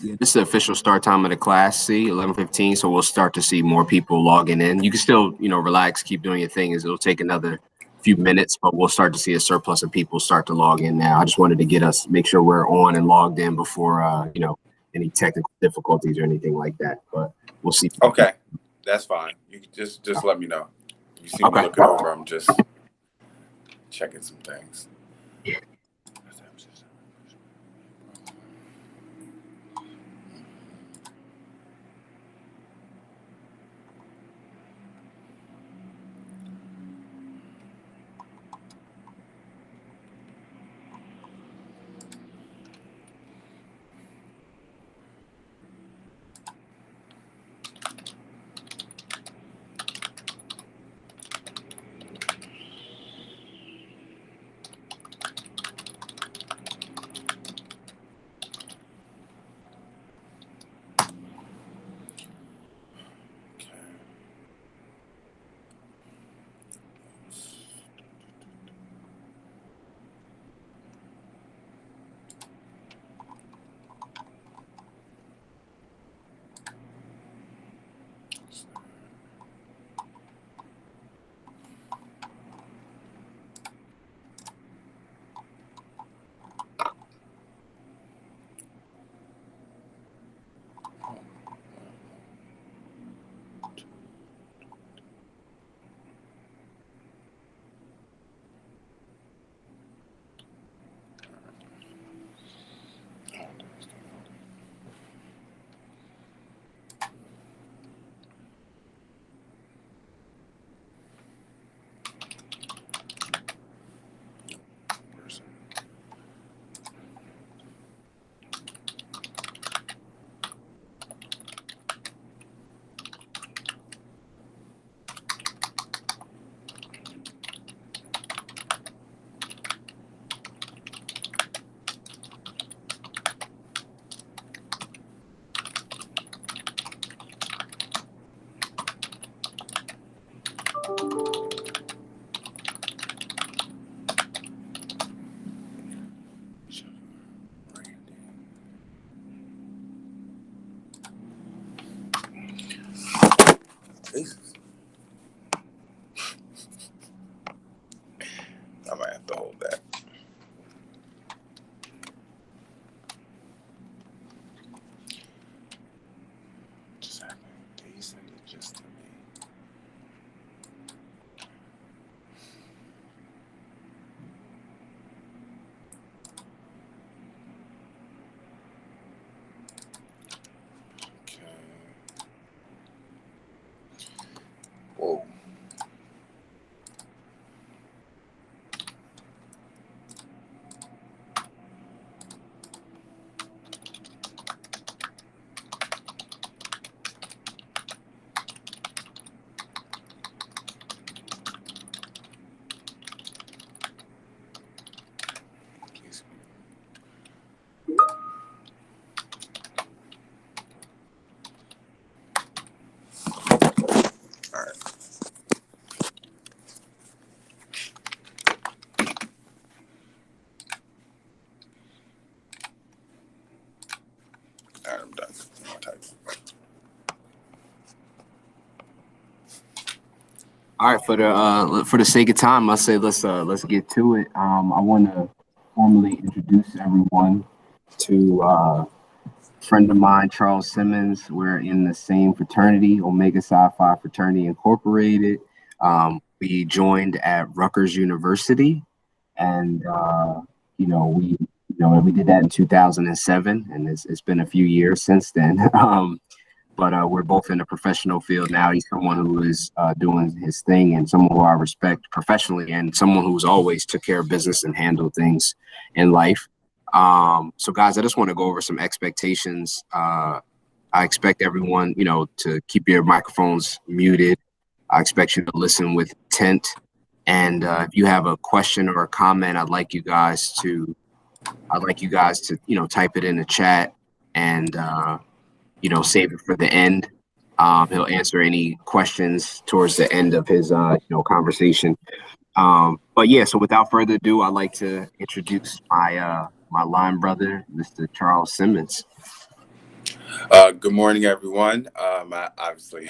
Yeah, this is the official start time of the class, see, 11:15. So we'll start to see more people logging in. You can still, relax, keep doing your thing. It'll take another few minutes, but we'll start to see a surplus of people start to log in now. I just wanted to make sure we're on and logged in before, any technical difficulties or anything like that. But we'll see. Okay, that's fine. You can just let me know. You see me looking over. I'm just checking some things. Yeah. Jesus. I might have to hold that. Just happened. Did he send it just to me? Okay. Whoa. I'm done. I'm typing. All right, for the sake of time, I say let's get to it. I want to formally introduce everyone to a friend of mine, Charles Simmons. We're in the same fraternity, Omega Psi Phi Fraternity Incorporated. We joined at Rutgers University, and we did that in 2007, and it's been a few years since then. But we're both in the professional field now. He's someone who is doing his thing and someone who I respect professionally and someone who's always took care of business and handled things in life. So guys, I just want to go over some expectations. I expect everyone, to keep your microphones muted. I expect you to listen with intent. And if you have a question or a comment, I'd like you guys to, type it in the chat and, save it for the end. He'll answer any questions towards the end of his, conversation. But yeah, so without further ado, I'd like to introduce my line brother, Mr. Charles Simmons. Good morning, everyone. Obviously,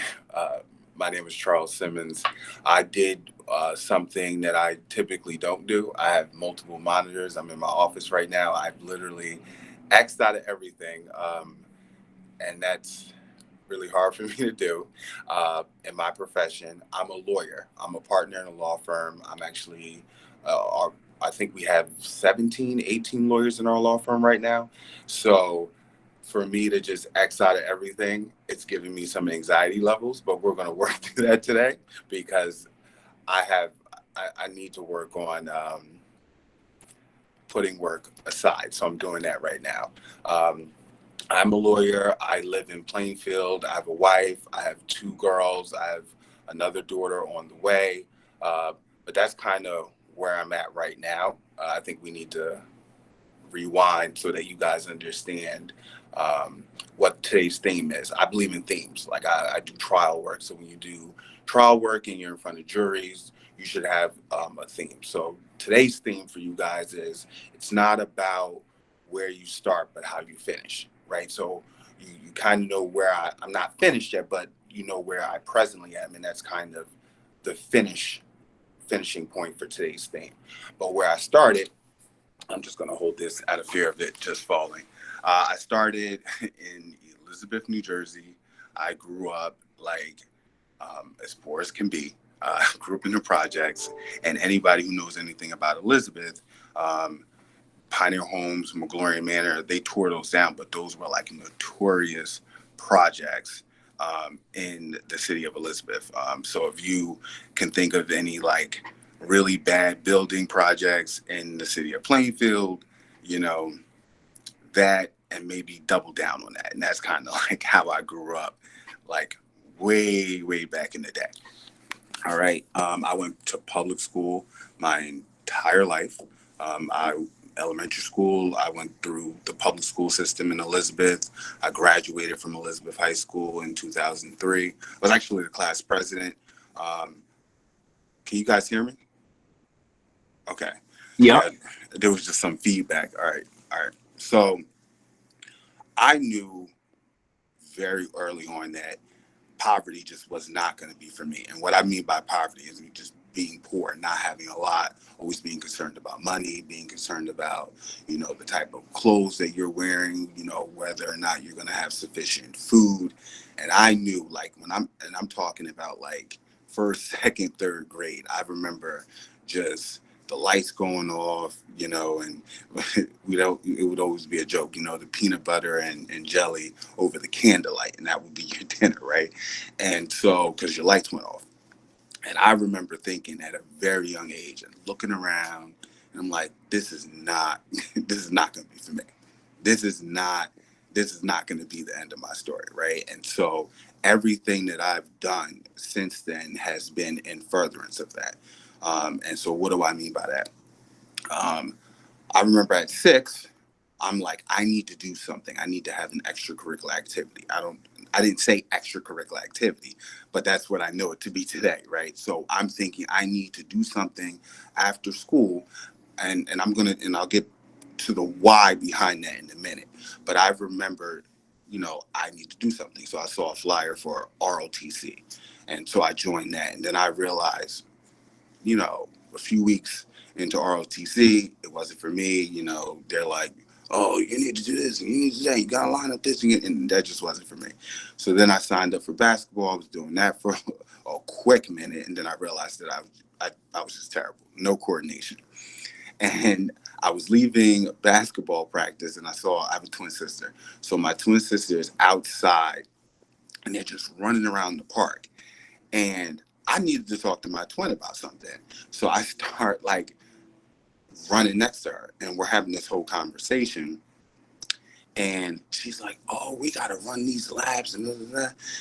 my name is Charles Simmons. I did something that I typically don't do. I have multiple monitors. I'm in my office right now. I've literally X'd out of everything, and that's really hard for me to do in my profession. I'm a lawyer. I'm a partner in a law firm. I'm actually, I think we have 17, 18 lawyers in our law firm right now. So for me to just X out of everything, it's giving me some anxiety levels, but we're going to work through that today because I need to work on putting work aside. So I'm doing that right now. I'm a lawyer. I live in Plainfield. I have a wife. I have 2 girls. I have another daughter on the way. But that's kind of where I'm at right now. I think we need to rewind so that you guys understand what today's theme is. I believe in themes. Like I do trial work. So when you do trial work and you're in front of juries, you should have a theme. So today's theme for you guys is it's not about where you start, but how you finish, right? So you kind of know where I'm not finished yet, but you know where I presently am. And that's kind of the finishing point for today's theme. But where I started, I'm just going to hold this out of fear of it just falling. I started in Elizabeth, New Jersey. I grew up as poor as can be. Grew up in the projects. And anybody who knows anything about Elizabeth, Pioneer Homes, McGlory Manor, they tore those down, but those were like notorious projects in the city of Elizabeth. So if you can think of any really bad building projects in the city of Plainfield, that and maybe double down on that. And that's kind of like how I grew up, way, way back in the day. All right. I went to public school my entire life. Elementary school, I went through the public school system in Elizabeth. I graduated from Elizabeth High School in 2003. I was actually the class president. Can you guys hear me? Okay. Yep. Yeah, there was just some feedback. All right. So I knew very early on that poverty just was not going to be for me. And what I mean by poverty is me just being poor, not having a lot, always being concerned about money, being concerned about, the type of clothes that you're wearing, whether or not you're going to have sufficient food. And I knew I'm talking about first, second, third grade, I remember just the lights going off, and it would always be a joke, the peanut butter and jelly over the candlelight, and that would be your dinner, right? And so, because your lights went off. And I remember thinking at a very young age and looking around, and I'm like, this is not going to be for me. This is not going to be the end of my story, right? And so everything that I've done since then has been in furtherance of that. And so what do I mean by that? I remember at 6, I'm like, I need to do something. I need to have an extracurricular activity. I didn't say extracurricular activity, but that's what I know it to be today, right? So I'm thinking I need to do something after school, and I'll get to the why behind that in a minute. But I remembered, I need to do something. So I saw a flyer for ROTC, and so I joined that, and then I realized, a few weeks into ROTC, it wasn't for me. They're like, oh, you need to do this, and you need to do that, you gotta line up this, and that just wasn't for me. So then I signed up for basketball. I was doing that for a quick minute, and then I realized that I was just terrible, no coordination. And I was leaving basketball practice, and I have a twin sister. So my twin sister is outside, and they're just running around the park. And I needed to talk to my twin about something. So I start running next to her, and we're having this whole conversation. And she's like, "Oh, we gotta run these laps and blah, blah, blah."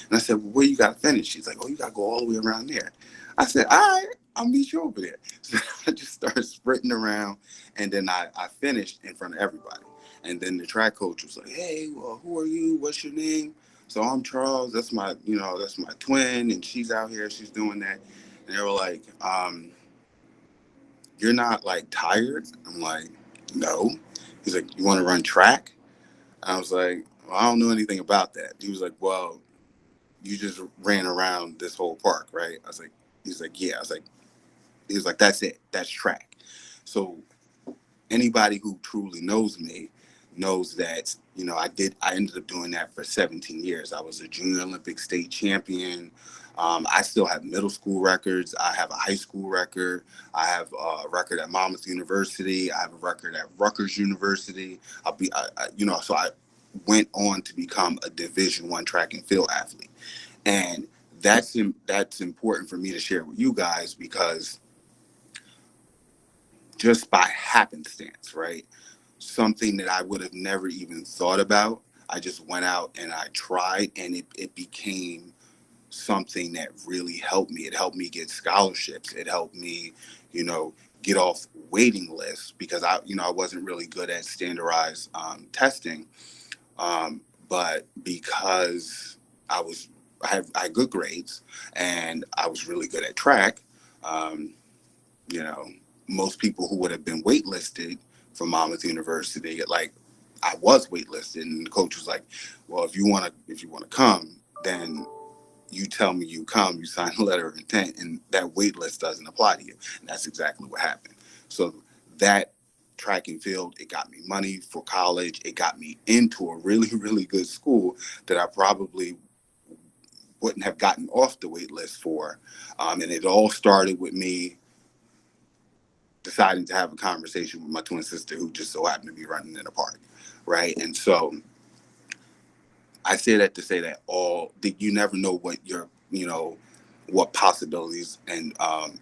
And I said, "Well, where you gotta finish?" She's like, "Oh, you gotta go all the way around there." I said, "All right, I'll meet you over there." So I just started sprinting around, and then I finished in front of everybody. And then the track coach was like, "Hey, well, who are you? What's your name?" So I'm Charles. That's my, that's my twin, and she's out here. She's doing that. And they were like, "You're not like tired?" I'm like, "No." He's like, "You want to run track?" I was like, "Well, I don't know anything about that." He was like, "Well, you just ran around this whole park, right?" I was like, he's like, "Yeah." I was like, he was like, "That's it. That's track." So anybody who truly knows me knows that, I ended up doing that for 17 years. I was a junior Olympic state champion. I still have middle school records. I have a high school record. I have a record at Monmouth University. I have a record at Rutgers University. So I went on to become a Division I track and field athlete. And that's important for me to share with you guys, because just by happenstance, right? Something that I would have never even thought about. I just went out and I tried, and it became something that really helped me. It helped me get scholarships. It helped me, you know, get off waiting lists, because I wasn't really good at standardized testing. But because I had good grades, and I was really good at track, um, you know, most people who would have been waitlisted from Monmouth University, like, I was waitlisted, and the coach was like, "Well, if you want to come, then you tell me you come, you sign a letter of intent, and that wait list doesn't apply to you." And that's exactly what happened. So that track and field, it got me money for college. It got me into a really, really good school that I probably wouldn't have gotten off the wait list for. And it all started with me deciding to have a conversation with my twin sister, who just so happened to be running in a park, right? And so I say that to say that you never know what possibilities and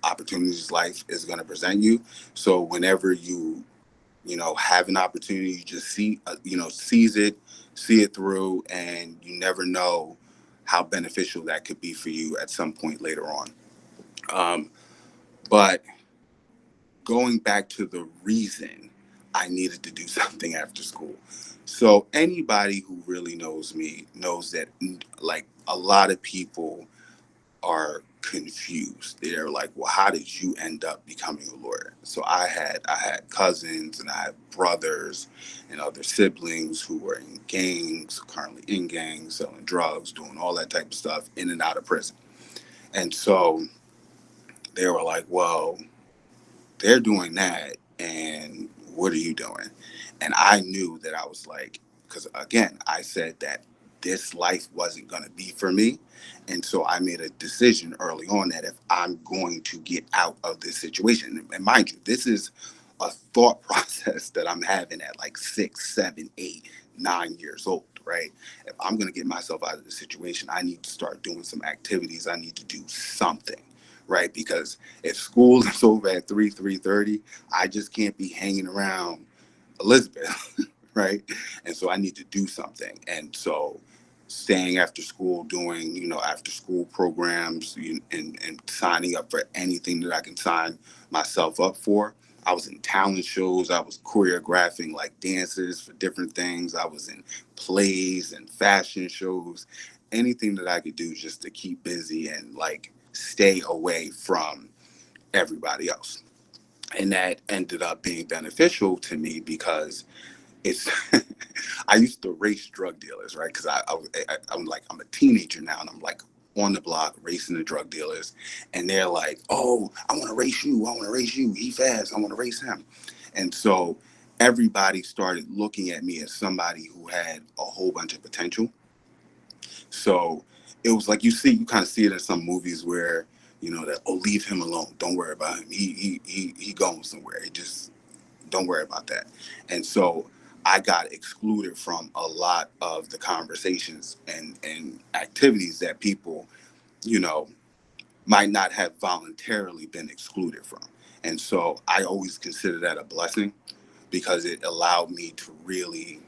opportunities life is going to present you. So whenever you have an opportunity, you just seize it, see it through, and you never know how beneficial that could be for you at some point later on. Um, but going back to the reason I needed to do something after school. So anybody who really knows me knows that, like, a lot of people are confused. They're like, "Well, how did you end up becoming a lawyer?" So I had cousins, and I had brothers and other siblings who were in gangs, currently in gangs, selling drugs, doing all that type of stuff, in and out of prison. And so they were like, "Well, they're doing that, and what are you doing?" And I knew that I was like, because again, I said that this life wasn't going to be for me. And so I made a decision early on that if I'm going to get out of this situation, and mind you, this is a thought process that I'm having at like 6, 7, 8, 9 years old, right? If I'm going to get myself out of the situation, I need to start doing some activities. I need to do something, right? Because if school is over at 3:30, I just can't be hanging around Elizabeth, right? And so I need to do something. And so staying after school, doing, after school programs, and signing up for anything that I can sign myself up for. I was in talent shows. I was choreographing like dances for different things. I was in plays and fashion shows, anything that I could do just to keep busy and like stay away from everybody else. And that ended up being beneficial to me because it's I used to race drug dealers, right? Because I'm a teenager now, and I'm like on the block racing the drug dealers, and they're like, "Oh, I want to race you. I want to race you. He fast. I want to race him." And so everybody started looking at me as somebody who had a whole bunch of potential. So it was like you kind of see it in some movies where that, "Oh, leave him alone. Don't worry about him. He going somewhere. He just don't worry about that." And so I got excluded from a lot of the conversations and activities that people, you know, might not have voluntarily been excluded from. And so I always consider that a blessing because it allowed me to really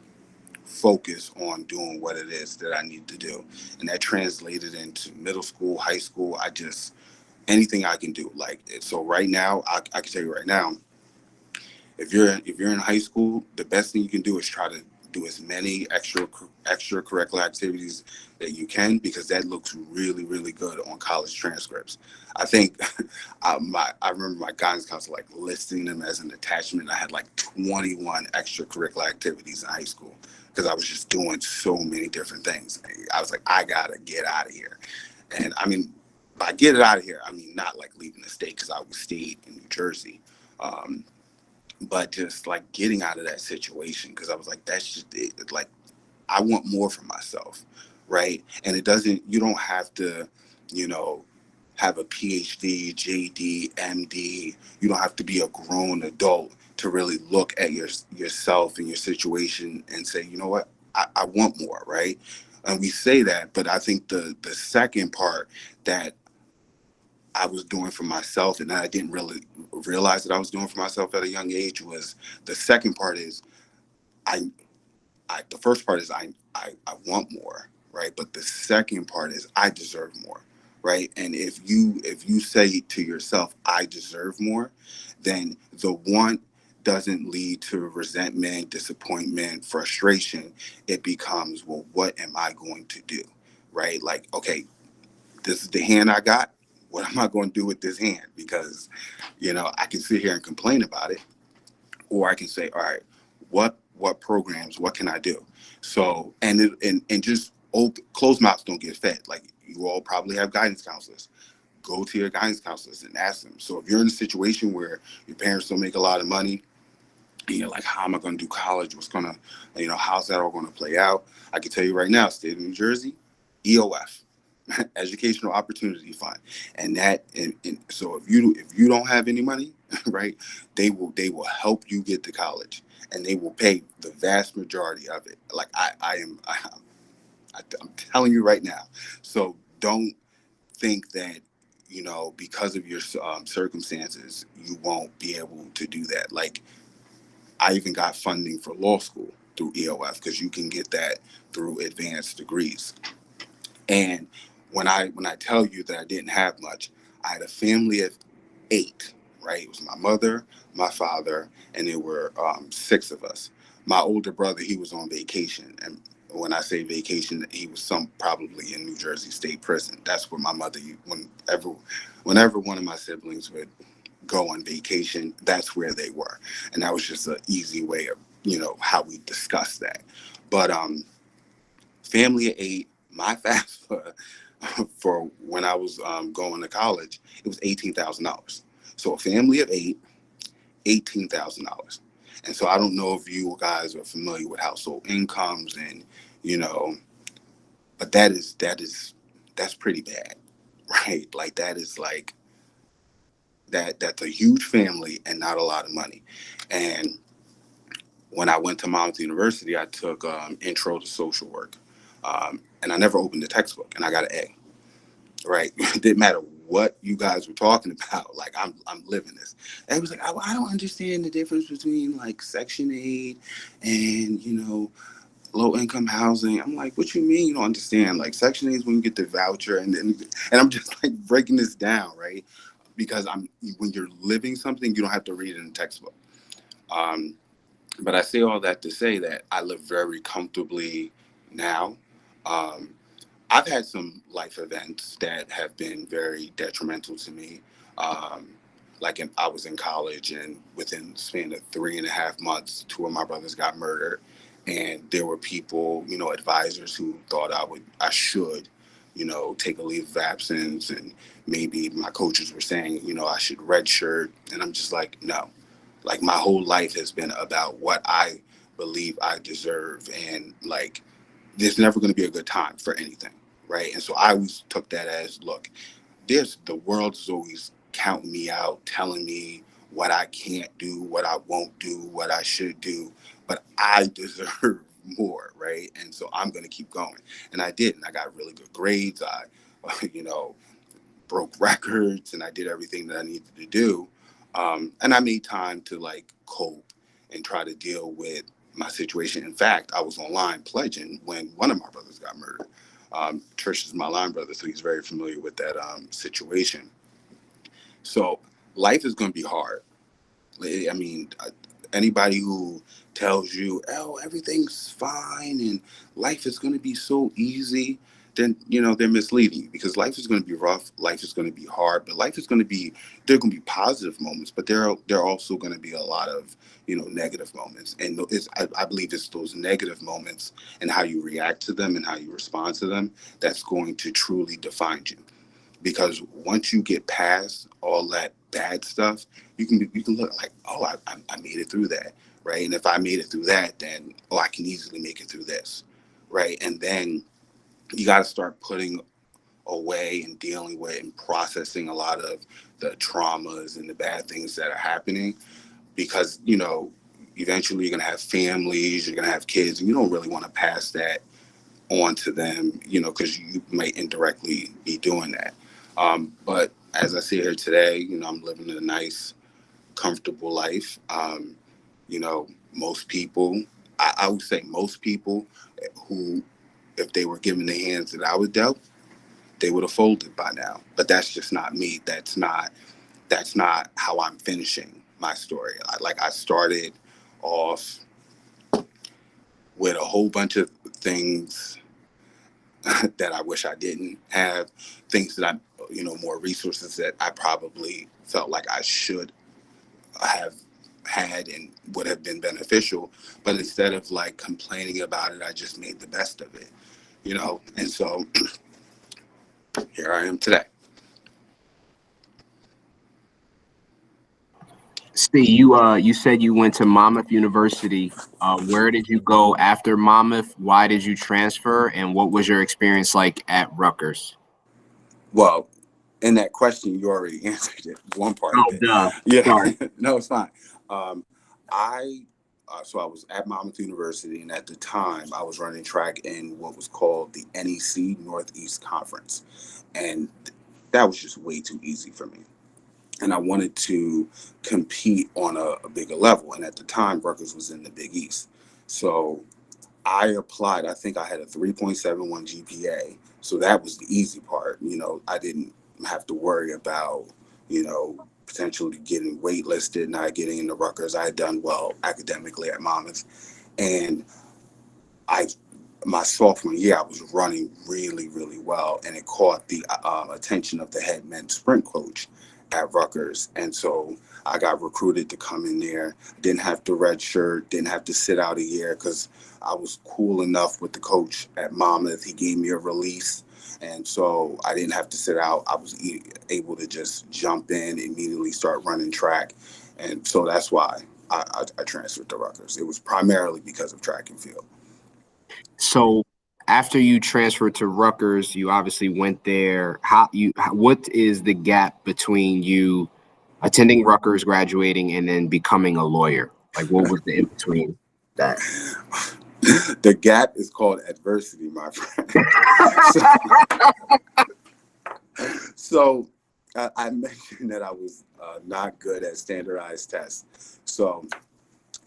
focus on doing what it is that I need to do. And that translated into middle school, high school. I just, anything I can do. Like, so right now, I can tell you right now, if you're in high school, the best thing you can do is try to do as many extracurricular activities that you can, because that looks really really good on college transcripts. I think I remember my guidance counselor like listing them as an attachment. I had like 21 extracurricular activities in high school because I was just doing so many different things. I was like, I gotta get out of here. And I mean, by get it out of here, I mean not like leaving the state, because I was stayed in New Jersey. Um, but just like getting out of that situation, because I was like, that's just it. Like, I want more for myself, right? And it doesn't, you don't have to, you know, have a PhD, JD, MD. You don't have to be a grown adult to really look at yourself and your situation and say, you know what, I want more, right? And we say that, but I think the second part that I was doing for myself and I didn't really realize that I was doing for myself at a young age was, the second part is I the first part is I want more, right? But the second part is I deserve more, right? And if you say to yourself, I deserve more, then the want doesn't lead to resentment, disappointment, frustration. It becomes, well, what am I going to do? Right? Like, okay, this is the hand I got. What am I going to do with this hand? Because, I can sit here and complain about it, or I can say, all right, what programs, what can I do? So, and just closed mouths don't get fed. Like, you all probably have guidance counselors. Go to your guidance counselors and ask them. So if you're in a situation where your parents don't make a lot of money, and you're like, how am I going to do college? What's going to, how's that all going to play out? I can tell you right now, state of New Jersey, EOF, Educational Opportunity Fund, and so if you don't have any money, right, they will help you get to college, and they will pay the vast majority of it. Like, I'm telling you right now. So don't think that, because of your circumstances, you won't be able to do that. Like, I even got funding for law school through EOF, because you can get that through advanced degrees. And when I tell you that I didn't have much, I had a family of 8, right? It was my mother, my father, and there were 6 of us. My older brother, he was on vacation, and when I say vacation, he was probably in New Jersey State Prison. That's where my mother, whenever one of my siblings would go on vacation, that's where they were, and that was just an easy way of how we discussed that. But family of 8, my FAFSA for when I was going to college, it was $18,000. So a family of 8, $18,000. And so I don't know if you guys are familiar with household incomes, and you know, but that's pretty bad, right? Like, that is like that's a huge family and not a lot of money. And when I went to Monmouth University, I took intro to social work, and I never opened the textbook, and I got an A. Right? It didn't matter what you guys were talking about. Like, I'm living this. And it was like, I don't understand the difference between like Section 8 and low income housing. I'm like, what you mean you don't understand? Like, Section 8 is when you get the voucher, and I'm just like breaking this down, right? Because when you're living something, you don't have to read it in the textbook. Um, but I say all that to say that I live very comfortably now. Um, I've had some life events that have been very detrimental to me. Um, I was in college, and within the span of 3.5 months, 2 of my brothers got murdered, and there were people, advisors who thought I should, take a leave of absence, and maybe my coaches were saying, I should redshirt, and I'm just like, no. Like, my whole life has been about what I believe I deserve, and like, there's never going to be a good time for anything, right? And so I always took that as, look, the world is always counting me out, telling me what I can't do, what I won't do, what I should do, but I deserve more, right? And so I'm going to keep going. And I did, and I got really good grades. I, broke records, and I did everything that I needed to do. And I made time to like cope and try to deal with my situation. In fact, I was online pledging when one of my brothers got murdered. Trish is my line brother, so he's very familiar with that situation. So life is going to be hard. I mean, anybody who tells you, "Oh, everything's fine and life is going to be so easy," then they're misleading you, because life is going to be rough, life is going to be hard, but life is going to be there are going to be positive moments, but there are also going to be a lot of negative moments, and I believe it's those negative moments and how you react to them and how you respond to them that's going to truly define you, because once you get past all that bad stuff, you can look like, oh, I made it through that, right? And if I made it through that, then I can easily make it through this, right? And then you got to start putting away and dealing with and processing a lot of the traumas and the bad things that are happening, because eventually you're gonna have families, you're gonna have kids, and you don't really want to pass that on to them, because you might indirectly be doing that. But as I sit here today, I'm living a nice, comfortable life. Most people, I would say most people who, if they were given the hands that I was dealt, they would have folded by now. But that's just not me. That's not how I'm finishing my story. I started off with a whole bunch of things that I wish I didn't have, things that more resources that I probably felt like I should have had and would have been beneficial. But instead of like complaining about it, I just made the best of it. And so here I am today. See, you said you went to Monmouth University. Where did you go after Monmouth? Why did you transfer? And what was your experience like at Rutgers? Well, in that question, you already answered it, one part of Oh, it. duh. Yeah, Sorry. no, it's fine. I so I was at Monmouth University, and at the time, I was running track in what was called the NEC Northeast Conference, and that was just way too easy for me. And I wanted to compete on a bigger level. And at the time, Rutgers was in the Big East, so I applied. I think I had a 3.71 GPA. So that was the easy part. I didn't have to worry about, potentially getting waitlisted, not getting into Rutgers. I had done well academically at Monmouth. And I, my sophomore year, I was running really, really well. And it caught the attention of the head men's sprint coach at Rutgers. And so I got recruited to come in there. Didn't have to redshirt, didn't have to sit out a year, because I was cool enough with the coach at Monmouth. He gave me a release. And so I didn't have to sit out. I was able to just jump in, immediately start running track. And so that's why I transferred to Rutgers. It was primarily because of track and field. So after you transferred to Rutgers, you obviously went there. What is the gap between you attending Rutgers, graduating, and then becoming a lawyer? Like, what was the in between that? The gap is called adversity, my friend. So I mentioned that I was not good at standardized tests. So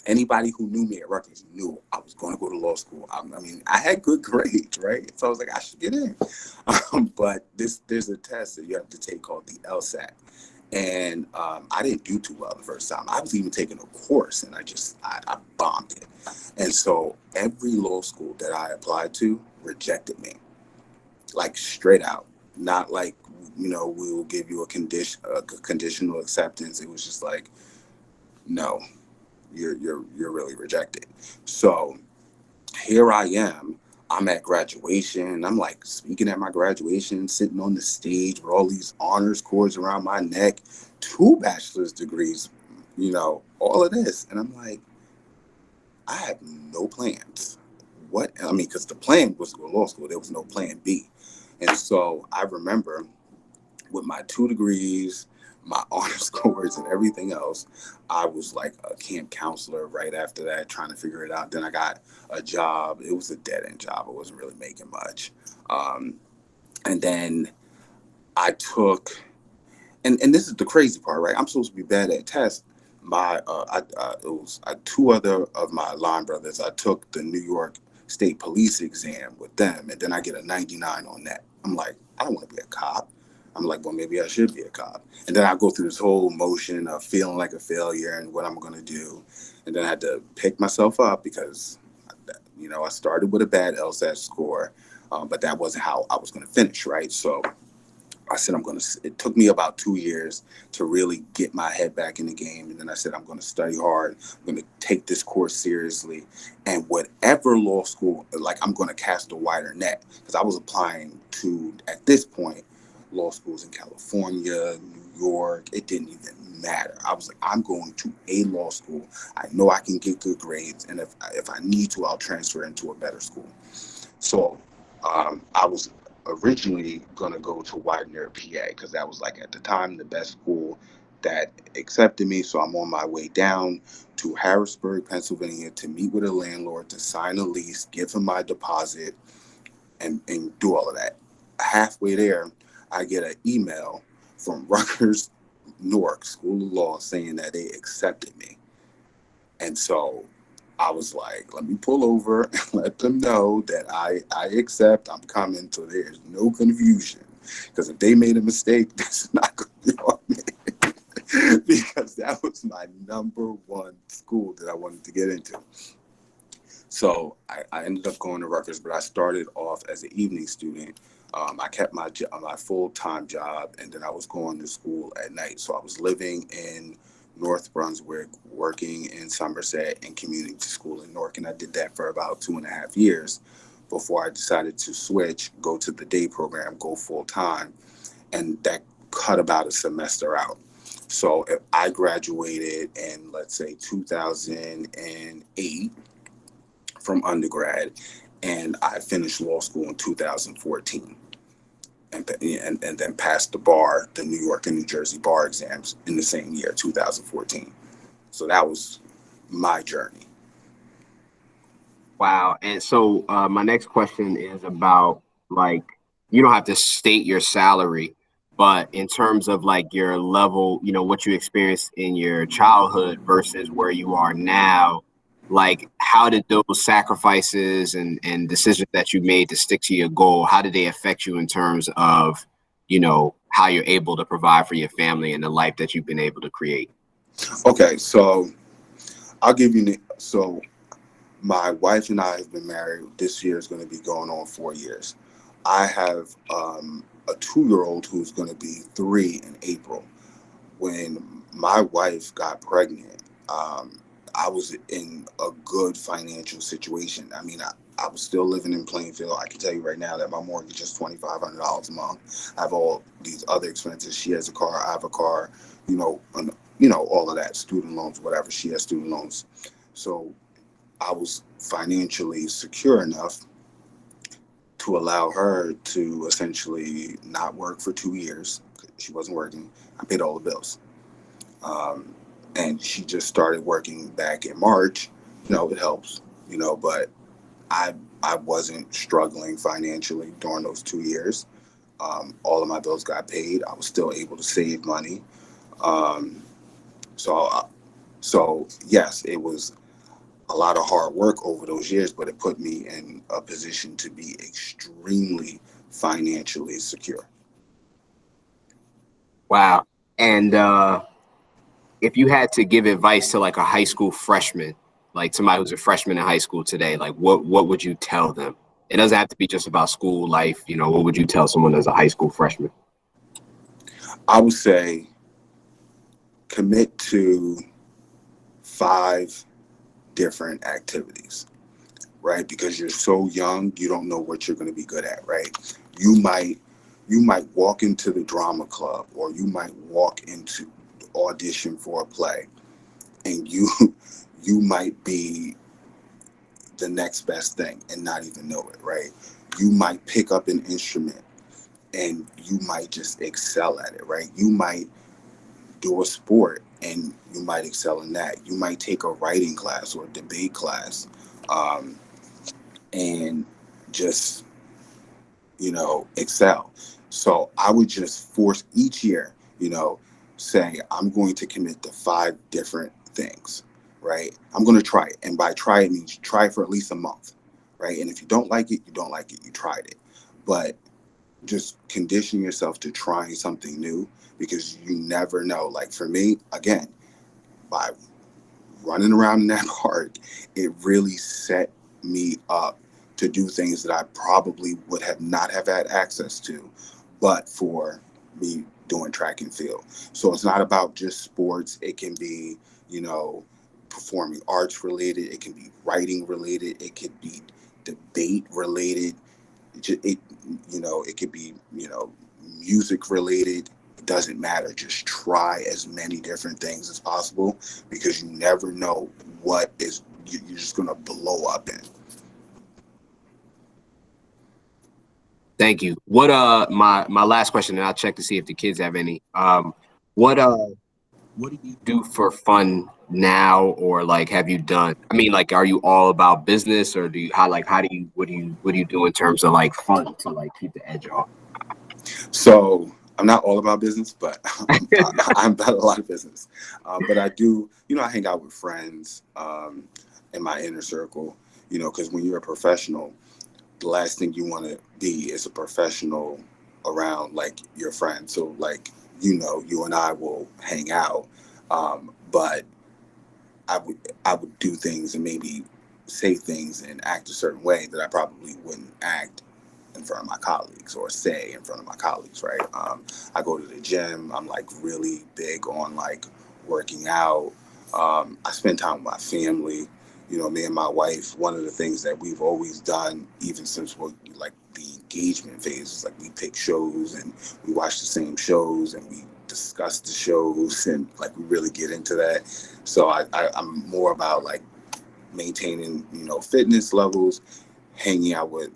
anybody who knew me at Rutgers knew I was going to go to law school. I mean, I had good grades, right? So I was like, I should get in. But there's a test that you have to take called the LSAT. And I didn't do too well the first time. I was even taking a course, and I bombed it. And so every law school that I applied to rejected me, like straight out. Not like, we will give you a conditional acceptance. It was just like, no, you're really rejected. So here I am. I'm at graduation. I'm like speaking at my graduation, sitting on the stage with all these honors cords around my neck, 2 bachelor's degrees, all of this. And I'm like, I have no plans. What? I mean, because the plan was to go to law school. There was no plan B. And so I remember with my 2 degrees, my honors scores, and everything else, I was like a camp counselor right after that, trying to figure it out. Then I got a job. It was a dead end job. I wasn't really making much. And then I took and this is the crazy part, right? I'm supposed to be bad at tests. It was two other of my line brothers. I took the New York State Police exam with them, and then I get a 99 on that. I'm like, I don't want to be a cop. I'm like, well, maybe I should be a cop. And then I go through this whole motion of feeling like a failure and what I'm going to do. And then I had to pick myself up because, I started with a bad LSAT score, but that wasn't how I was going to finish, right? So I said, it took me about 2 years to really get my head back in the game. And then I said, I'm going to study hard. I'm going to take this course seriously. And whatever law school, like, I'm going to cast a wider net, because I was applying to, at this point, law schools in California, New York. It didn't even matter. I was like, I'm going to a law school. I know I can get good grades. And if I need to, I'll transfer into a better school. So I was originally going to go to Widener, PA, because that was, like, at the time, the best school that accepted me. So I'm on my way down to Harrisburg, Pennsylvania, to meet with a landlord, to sign a lease, give him my deposit, and do all of that. Halfway there, I get an email from Rutgers Newark School of Law saying that they accepted me. And so I was like, let me pull over and let them know that I accept, I'm coming, so there's no confusion. Because if they made a mistake, that's not going to be on me. Because that was my number one school that I wanted to get into. So I ended up going to Rutgers, but I started off as an evening student. I kept my full-time job, and then I was going to school at night. So I was living in North Brunswick, working in Somerset, and commuting to school in Newark. And I did that for about 2.5 years before I decided to switch, go to the day program, go full-time. And that cut about a semester out. So if I graduated in, let's say, 2008 from undergrad, and I finished law school in 2014. And then passed the New York and New Jersey bar exams in the same year, 2014. So that was my journey. Wow. And so my next question is about, like, you don't have to state your salary, but in terms of, like, your level, what you experienced in your childhood versus where you are now, like, how did those sacrifices and decisions that you made to stick to your goal, how did they affect you in terms of, how you're able to provide for your family and the life that you've been able to create? Okay, so I'll give you, so my wife and I have been married. This year is going to be going on 4 years. I have a 2-year-old who's going to be 3 in April. When my wife got pregnant, I was in a good financial situation. I mean, I was still living in Plainfield. I can tell you right now that my mortgage is $2,500 a month. I have all these other expenses. She has a car. I have a car. And, all of that, student loans, whatever. She has student loans. So I was financially secure enough to allow her to essentially not work for 2 years. She wasn't working. I paid all the bills. And she just started working back in March. It helps, but I wasn't struggling financially during those 2 years. All of my bills got paid. I was still able to save money. Um, so yes, it was a lot of hard work over those years, but it put me in a position to be extremely financially secure. Wow. And if you had to give advice to, like, a high school freshman, like somebody who's a freshman in high school today, like, what would you tell them? It doesn't have to be just about school life. What would you tell someone as a high school freshman? I would say commit to 5 different activities, right? Because you're so young, you don't know what you're going to be good at, right? You might walk into the drama club, or you might walk into audition for a play, and you might be the next best thing and not even know it, right? You might pick up an instrument and you might just excel at it, right? You might do a sport and you might excel in that. You might take a writing class or a debate class, and just, excel. So I would just force each year, You know, say I'm going to commit to 5 different things, right? I'm going to try it, and by try it means try it for at least a month, right? And if you don't like it, you don't like it. You tried it, but just condition yourself to trying something new because you never know. Like for me, again, by running around in that park, it really set me up to do things that I probably would have not have had access to, but for me doing track and field. So it's not about just sports. It can be, you know, performing arts related. It can be writing related. It could be debate related. It, it could be, music related. It doesn't matter. Just try as many different things as possible because you never know what is you're just gonna blow up in. Thank you. What my last question, and I'll check to see if the kids have any. What what do you do for fun now, or like have you done? I mean, like, are you all about business, or do you how do you what do you do in terms of like fun to like keep the edge off? So I'm not all about business, but I'm about a lot of business. But I do, I hang out with friends in my inner circle, because when you're a professional, the last thing you want to be is a professional around like your friends. So like, you and I will hang out, but I would do things and maybe say things and act a certain way that I probably wouldn't act in front of my colleagues or say in front of my colleagues, right? I go to the gym. I'm like really big on like working out. I spend time with my family. Me and my wife, one of the things that we've always done, even since we're like the engagement phase, is like we pick shows and we watch the same shows and we discuss the shows and like we really get into that. So I'm more about like maintaining, fitness levels, hanging out with,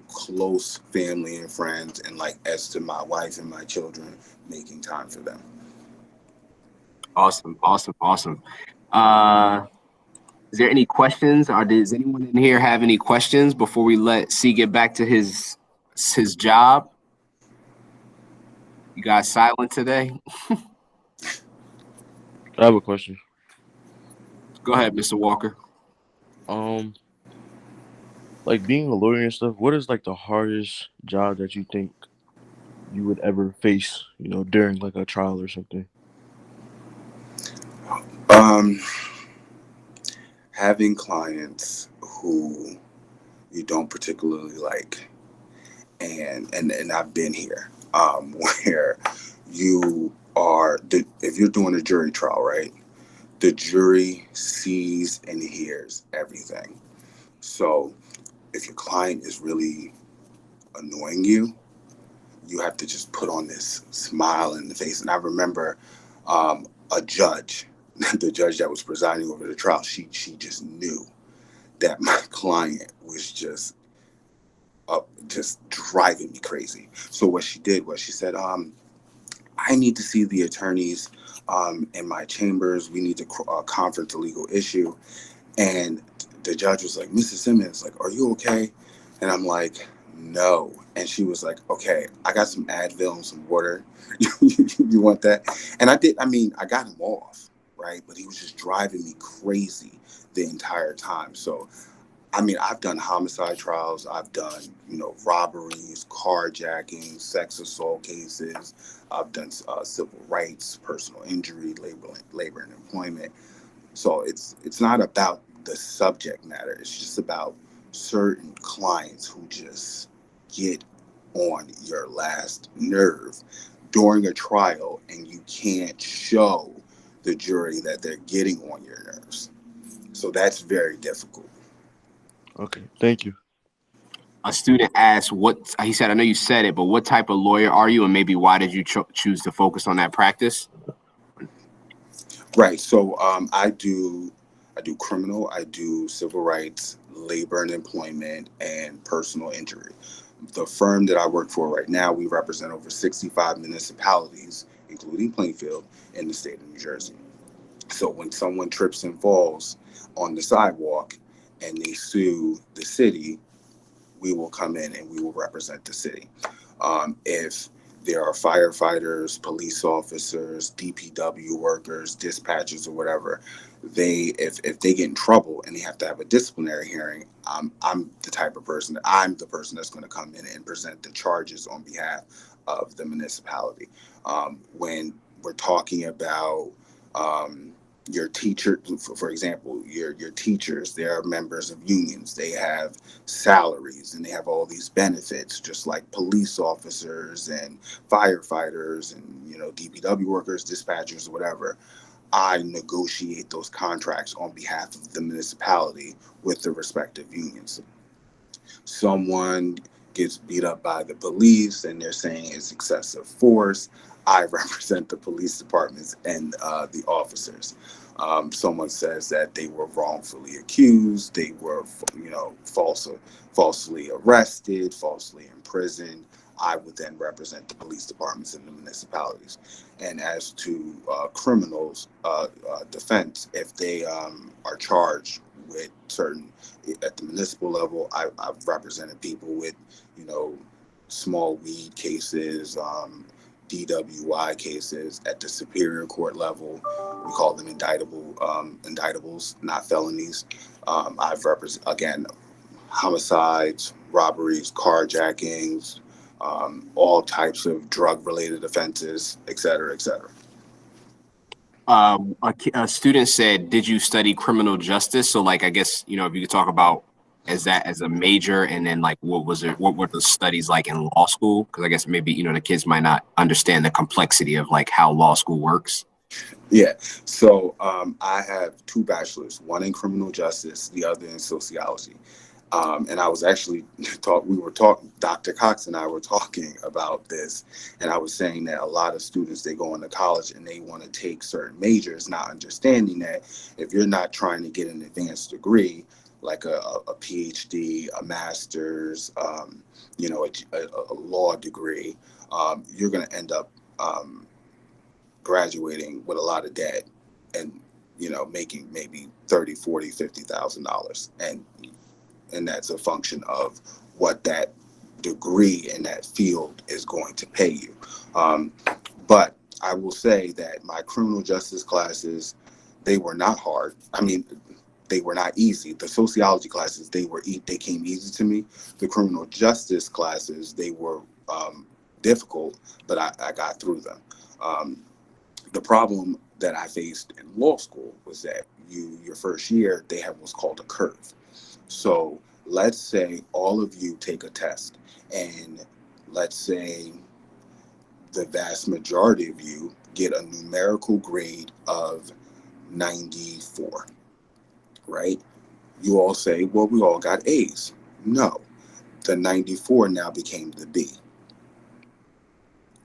close family and friends, and like as to my wife and my children, making time for them. Awesome, awesome, awesome. Uh, is there any questions, or does anyone in here have any questions before we let C get back to his job? You guys silent today? I have a question. Go ahead, Mr. Walker. Um, like being a lawyer and stuff, what is like the hardest job that you think you would ever face, during like a trial or something? Um, Having clients who you don't particularly like, and I've been here, where if you're doing a jury trial, right? The jury sees and hears everything. So if your client is really annoying you, you have to just put on this smile in the face. And I remember a judge, the judge that was presiding over the trial, she just knew that my client was just driving me crazy. So what she did was she said, I need to see the attorneys in my chambers. We need to conference a legal issue. And the judge was like, Mrs. Simmons, like, are you okay? And I'm like, no. And she was like, okay, I got some Advil and some water. You want that? And I did. I mean, I got him off, right? But he was just driving me crazy the entire time. So, I mean, I've done homicide trials. I've done, robberies, carjacking, sex assault cases. I've done civil rights, personal injury, labor and employment. So it's not about the subject matter. It's just about certain clients who just get on your last nerve during a trial, and you can't show the jury that they're getting on your nerves. So that's very difficult. Okay, thank you. A student asked, "What?" He said, "I know you said it, but what type of lawyer are you, and maybe why did you choose to focus on that practice?" Right. So I do criminal, I do civil rights, labor and employment, and personal injury. The firm that I work for right now, we represent over 65 municipalities, including Plainfield, in the state of New Jersey. So when someone trips and falls on the sidewalk and they sue the city, we will come in and we will represent the city. If there are firefighters, police officers, DPW workers, dispatchers, or whatever. If they get in trouble and they have to have a disciplinary hearing, I'm the type of person that I'm the person that's going to come in and present the charges on behalf of the municipality. When we're talking about your teacher, for example, your teachers, they are members of unions. They have salaries and they have all these benefits, just like police officers and firefighters and DPW workers, dispatchers, whatever. I negotiate those contracts on behalf of the municipality with the respective unions. Someone gets beat up by the police and they're saying it's excessive force. I represent the police departments and the officers. Someone says that they were wrongfully accused, they were, falsely arrested, falsely imprisoned. I would then represent the police departments and the municipalities. And as to criminals defense, if they are charged with certain, at the municipal level, I've represented people with, small weed cases, DWI cases. At the superior court level, we call them indictables, not felonies. I've represented, again, homicides, robberies, carjackings, all types of drug-related offenses, et cetera, et cetera. A student said, "Did you study criminal justice?" So, like, I guess if you could talk about as a major, and then like what were the studies like in law school? Because I guess maybe the kids might not understand the complexity of like how law school works. Yeah. So I have two bachelors, one in criminal justice, the other in sociology. And I was actually Dr. Cox and I were talking about this, and I was saying that a lot of students, they go into college and they want to take certain majors, not understanding that if you're not trying to get an advanced degree, like a PhD, a master's, a law degree, you're going to end up graduating with a lot of debt and, making maybe $30,000, $40,000, $50,000. And that's a function of what that degree in that field is going to pay you. But I will say that my criminal justice classes, they were not hard. I mean, they were not easy. The sociology classes, they came easy to me. The criminal justice classes, they were difficult, but I got through them. The problem that I faced in law school was that your first year, they have what's called a curve. So let's say all of you take a test, and let's say the vast majority of you get a numerical grade of 94, right? You all say, well, we all got A's. No, the 94 now became the B,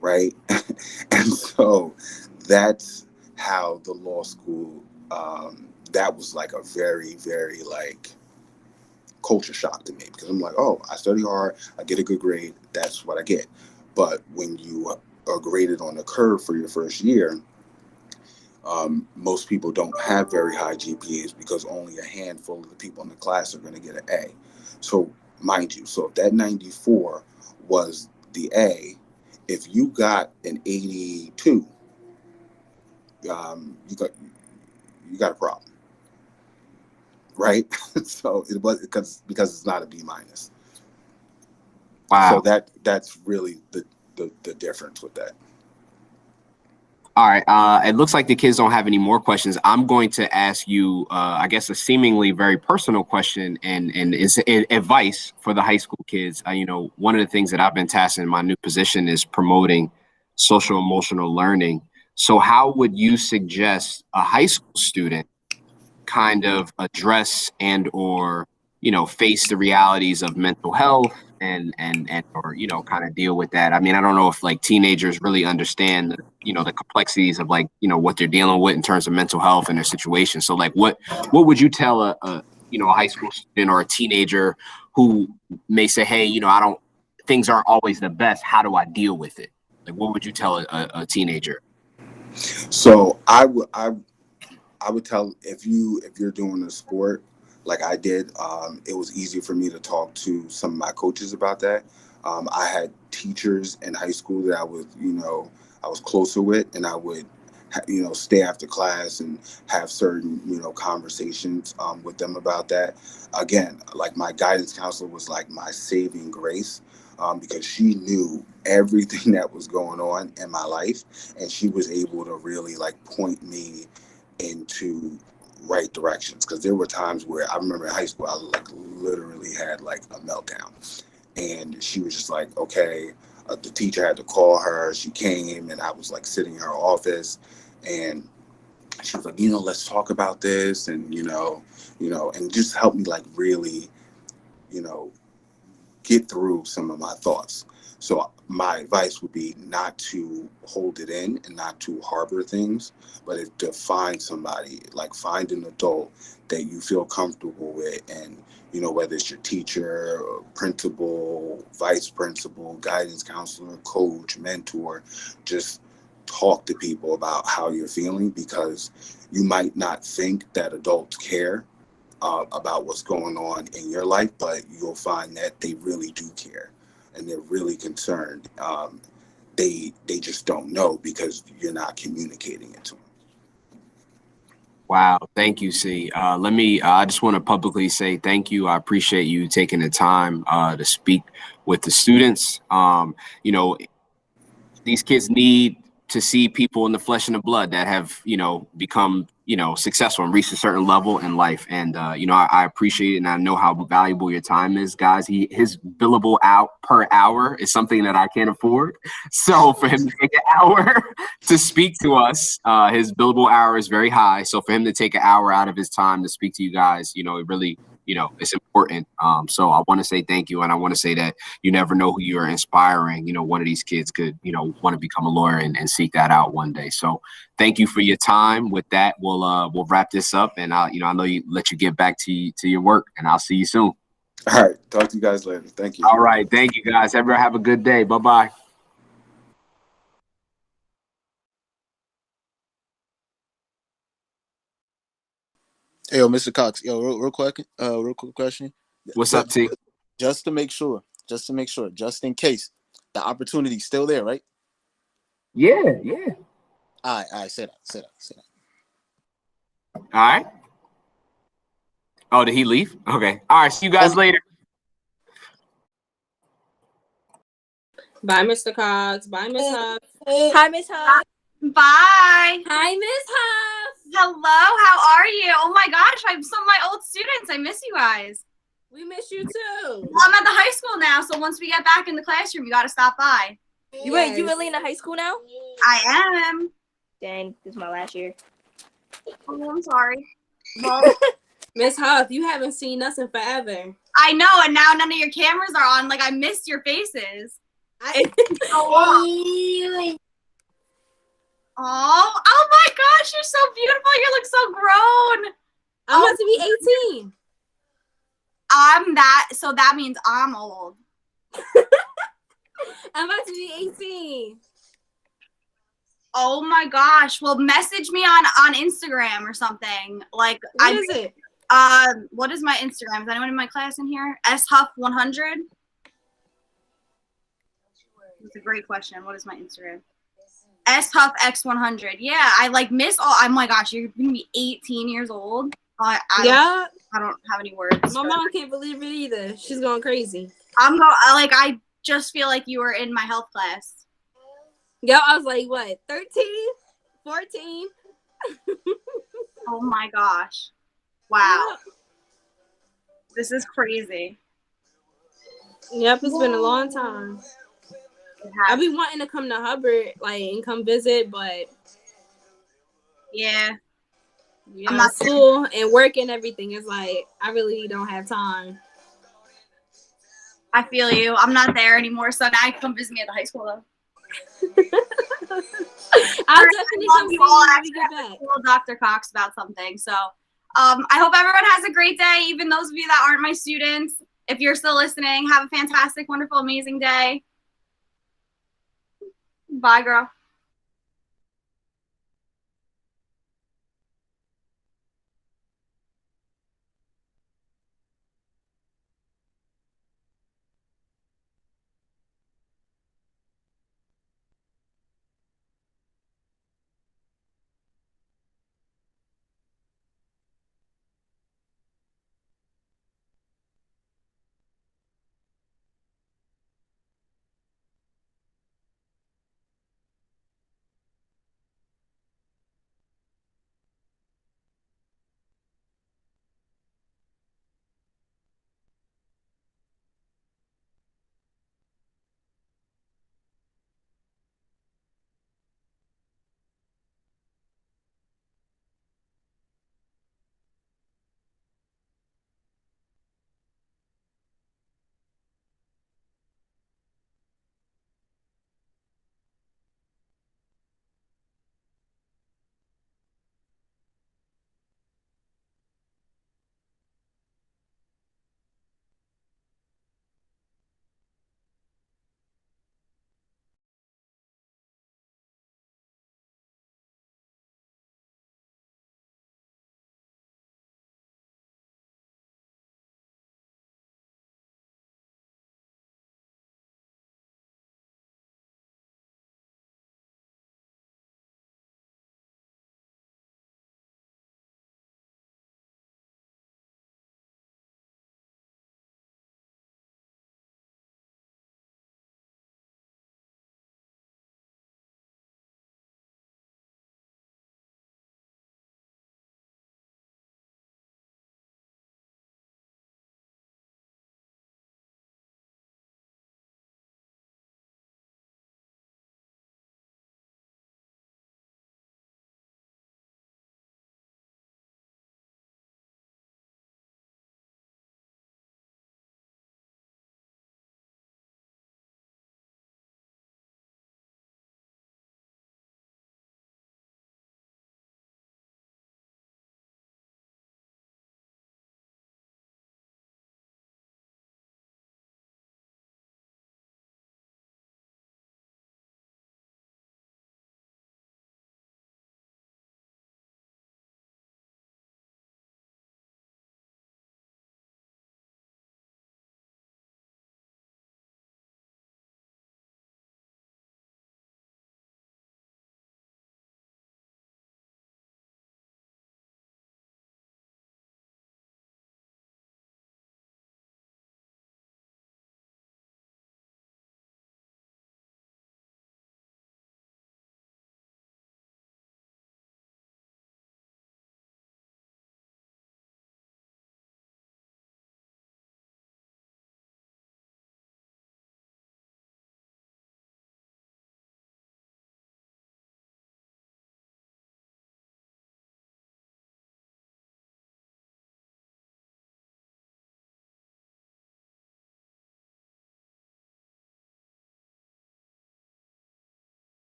right? And so that's how the law school, that was like a very, very like culture shock to me, because I'm like, oh, I study hard, I get a good grade, that's what I get. But when you are graded on a curve for your first year, most people don't have very high GPAs because only a handful of the people in the class are going to get an A. So mind you, so if that 94 was the A, if you got an 82, you got a problem, right? So it was because it's not a B minus. Wow. So that's really the difference with that. All right. It looks like the kids don't have any more questions. I'm going to ask you, I guess, a seemingly very personal question, and it's advice for the high school kids. One of the things that I've been tasked in my new position is promoting social emotional learning. So how would you suggest a high school student kind of address and or face the realities of mental health and or kind of deal with that? I mean, I don't know if like teenagers really understand the complexities of like what they're dealing with in terms of mental health and their situation. So like what would you tell a high school student or a teenager who may say, hey, things aren't always the best, how do I deal with it? Like what would you tell a teenager? So I would tell, if you're doing a sport like I did, it was easier for me to talk to some of my coaches about that. I had teachers in high school that I was closer with, and I would, stay after class and have certain, conversations with them about that. Again, like my guidance counselor was like my saving grace, because she knew everything that was going on in my life, and she was able to really like point me into right directions. Because there were times where I remember in high school, I like literally had like a meltdown, and she was just like, okay. The teacher had to call her. She came, and I was like sitting in her office, and she was like, let's talk about this, and and just help me like really, you know, get through some of my thoughts. So my advice would be not to hold it in and not to harbor things, but to find somebody, like find an adult that you feel comfortable with, and whether it's your teacher, or principal, vice principal, guidance counselor, coach, mentor, just talk to people about how you're feeling, because you might not think that adults care about what's going on in your life, but you'll find that they really do care, and they're really concerned. They just don't know because you're not communicating it to them. Wow, thank you, C. I just want to publicly say thank you. I appreciate you taking the time to speak with the students. These kids need to see people in the flesh and the blood that have, become, successful and reached a certain level in life. And, I appreciate it. And I know how valuable your time is, guys. His billable out per hour is something that I can't afford. So for him to take an hour to speak to us, his billable hour is very high. So for him to take an hour out of his time to speak to you guys, it really, it's important. So I want to say thank you. And I want to say that you never know who you're inspiring. One of these kids could, want to become a lawyer and seek that out one day. So thank you for your time. With that, we'll wrap this up, and I know you let you get back to your work, and I'll see you soon. All right. Talk to you guys later. Thank you. All right. Thank you, guys. Everyone have a good day. Bye-bye. Hey, yo, Mr. Cox. Yo, real quick question. What's up, T? Just to make sure, just in case, the opportunity's still there, right? Yeah. All right, say that. All right. Oh, did he leave? Okay. All right. See you guys later. Bye, Mr. Cox. Bye, Miss Huff. Hi, Miss Huff. Bye. Hi, Miss Huff. Hello, how are you? Oh my gosh, I'm some of my old students. I miss you guys. We miss you too. Well, I'm at the high school now, so once we get back in the classroom, you gotta stop by. You really in the high school now? I am. Dang, this is my last year. Oh, I'm sorry. Well, Miss Huff, you haven't seen us in forever. I know, and now none of your cameras are on. Like, I missed your faces. Oh my gosh, you're so beautiful. You look so grown. I'm about to be 18. So that means I'm old. I'm about to be 18. Oh my gosh. Well, message me on Instagram or something. Like, What is it? What is my Instagram? Is anyone in my class in here? shuff100. That's a great question. What is my Instagram? shuffx100. Yeah, I like miss all. Oh my gosh, you're gonna be 18 years old. I don't have any words. My mom can't believe it either. She's going crazy. I just feel like you were in my health class. Yo, I was like, what, 13, 14? Oh my gosh. Wow. Yep. This is crazy. Yep, it's been a long time. I've been wanting to come to Hubbard, and come visit, but yeah. I'm not school and work and everything. It's like I really don't have time. I feel you. I'm not there anymore, so now you can come visit me at the high school though. I'll definitely come see you when we get back. Dr. Cox about something. So I hope everyone has a great day, even those of you that aren't my students. If you're still listening, have a fantastic, wonderful, amazing day. Bye, girl.